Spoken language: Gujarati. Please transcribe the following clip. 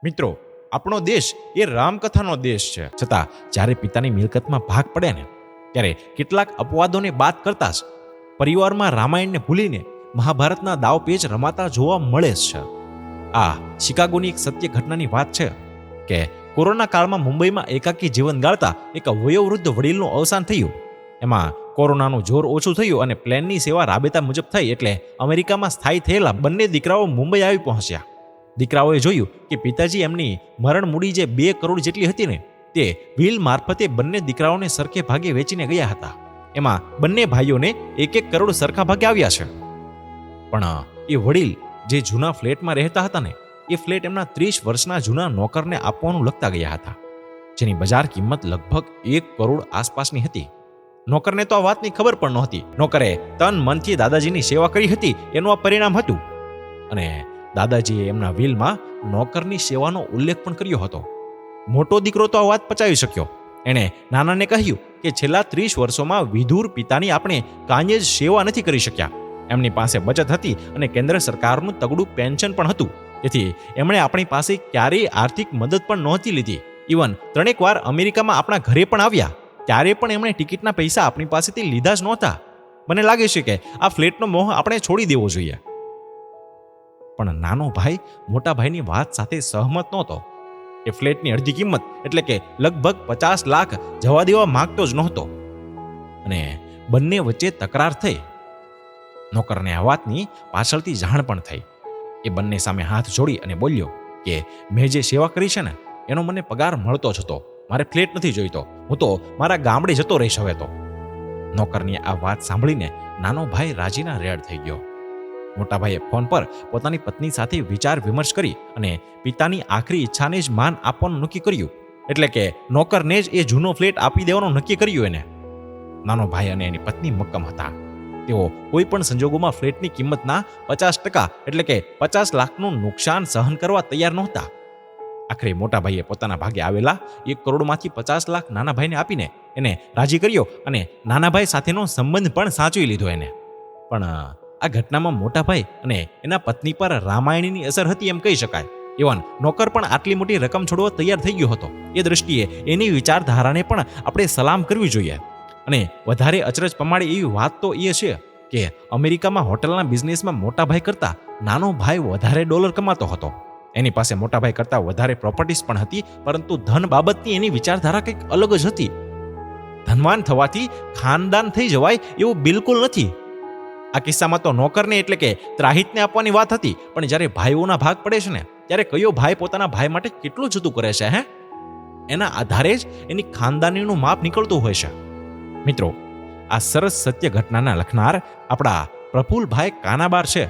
મિત્રો, આપણો દેશ એ રામકથાનો દેશ છે. છતાં જ્યારે પિતાની મિલકતમાં ભાગ પડે ને ત્યારે કેટલાક અપવાદોને બાદ કરતા જ પરિવારમાં રામાયણને ભૂલીને મહાભારતના દાવપેચ રમાતા જોવા મળે જ છે. આ શિકાગોની એક સત્ય ઘટનાની વાત છે કે કોરોના કાળમાં મુંબઈમાં એકાકી જીવન ગાળતા એક વયોવૃદ્ધ વડીલનું અવસાન થયું. એમાં કોરોનાનું જોર ઓછું થયું અને પ્લેનની સેવા રાબેતા મુજબ થઈ એટલે અમેરિકામાં સ્થાયી થયેલા બંને દીકરાઓ મુંબઈ આવી પહોંચ્યા. દીકરાઓએ જોયું કે પિતાજી એમની મરણ મૂડી જે 2 કરોડ જેટલી હતી ને તે વ્હીલ મારફતે બંને દીકરાઓને સરખે ભાગે વેચીને ગયા હતા. એમાં બંને ભાઈઓને 1-1 કરોડ સરખા ભાગે આવ્યા છે. પણ એ વડીલ જે જૂના ફ્લેટમાં રહેતા હતા ને એ ફ્લેટ એમના 30 વર્ષના જૂના નોકરને આપવાનું લખતા ગયા હતા, જેની બજાર કિંમત લગભગ 1 કરોડ આસપાસની હતી. નોકરને તો આ વાતની ખબર પણ નહોતી. નોકરે તન મનથી દાદાજીની સેવા કરી હતી એનું આ પરિણામ હતું. અને દાદાજીએ એમના વિલમાં નોકરની સેવાનો ઉલ્લેખ પણ કર્યો હતો. મોટો દીકરો તો આ વાત પચાવી શક્યો. એણે નાનાને કહ્યું કે છેલ્લા 30 વર્ષોમાં વિધુર પિતાની આપણે કાંઈ જ સેવા નથી કરી શક્યા. એમની પાસે બચત હતી અને કેન્દ્ર સરકારનું તગડું પેન્શન પણ હતું. તેથી એમણે આપણી પાસે ક્યારેય આર્થિક મદદ પણ નહોતી લીધી. ઇવન 3 વાર અમેરિકામાં આપણા ઘરે પણ આવ્યા ત્યારે પણ એમણે ટિકિટના પૈસા આપણી પાસેથી લીધા જ નહોતા. મને લાગે છે કે આ ફ્લેટનો મોહ આપણે છોડી દેવો જોઈએ. પણ નાનો ભાઈ મોટા ભાઈની વાત સાથે સહમત નહોતો. એ ફ્લેટની અડધી કિંમત એટલે કે લગભગ 50 લાખ જવા દેવા માંગતો જ નહોતો. અને બંને વચ્ચે તકરાર થઈ. નોકરને આ વાતની પાછળથી જાણ પણ થઈ. એ બંને સામે હાથ જોડી અને બોલ્યો કે મેં જે સેવા કરી છે ને એનો મને પગાર મળતો જ હતો. મારે ફ્લેટ નથી જોઈતો. હું તો મારા ગામડે જતો રહીશ હવે તો. નોકરની આ વાત સાંભળીને નાનો ભાઈ રાજીના રેડ થઈ ગયો. મોટા ભાઈએ ફોન પર પોતાની પત્ની સાથે વિચાર વિમર્શ કરી અને પિતાની આખરી ઈચ્છાને જ માન આપવાનું નક્કી કર્યું. એટલે કે નોકરને જ એ જૂનો ફ્લેટ આપી દેવાનું નક્કી કર્યું એને. નાનો ભાઈ અને એની પત્ની મક્કમ હતા. તેઓ કોઈ પણ સંજોગોમાં ફ્લેટની કિંમતના 50% એટલે કે 50 લાખનું નુકસાન સહન કરવા તૈયાર નહોતા. આખરે મોટા ભાઈએ પોતાના ભાગે આવેલા 1 કરોડમાંથી 50 લાખ નાના ભાઈને આપીને એને રાજી કર્યો અને નાના ભાઈ સાથેનો સંબંધ પણ સાચવી લીધો એને. પણ આ ઘટનામાં મોટા ભાઈ અને એના પત્ની પર રામાયણની અસર હતી એમ કહી શકાય. ઇવન નોકર પણ આટલી મોટી રકમ છોડવા તૈયાર થઈ ગયો હતો. એ દ્રષ્ટિએ એની વિચારધારાને પણ આપણે સલામ કરવી જોઈએ. અને વધારે અચરજ પમાડે એવી વાત તો એ છે કે અમેરિકામાં હોટલના બિઝનેસમાં મોટા ભાઈ કરતાં નાનો ભાઈ વધારે ડોલર કમાતો હતો. એની પાસે મોટા ભાઈ કરતાં વધારે પ્રોપર્ટીઝ પણ હતી, પરંતુ ધન બાબતની એની વિચારધારા કંઈક અલગ જ હતી. ધનવાન થવાથી ખાનદાન થઈ જવાય એવું બિલકુલ નથી. આ કિસ્સામાં તો નોકરને એટલે કે ત્રાહિતને આપવાની વાત હતી, પણ જ્યારે ભાઈઓના ભાગ પડે છે ને ત્યારે કયો ભાઈ પોતાના ભાઈ માટે કેટલું જતું કરે છે એના આધારે જ એની ખાનદાનીનું માપ નીકળતું હોય છે. મિત્રો, આ સરસ સત્ય ઘટનાના લખનાર આપણા પ્રફુલભાઈ કાનાબાર છે.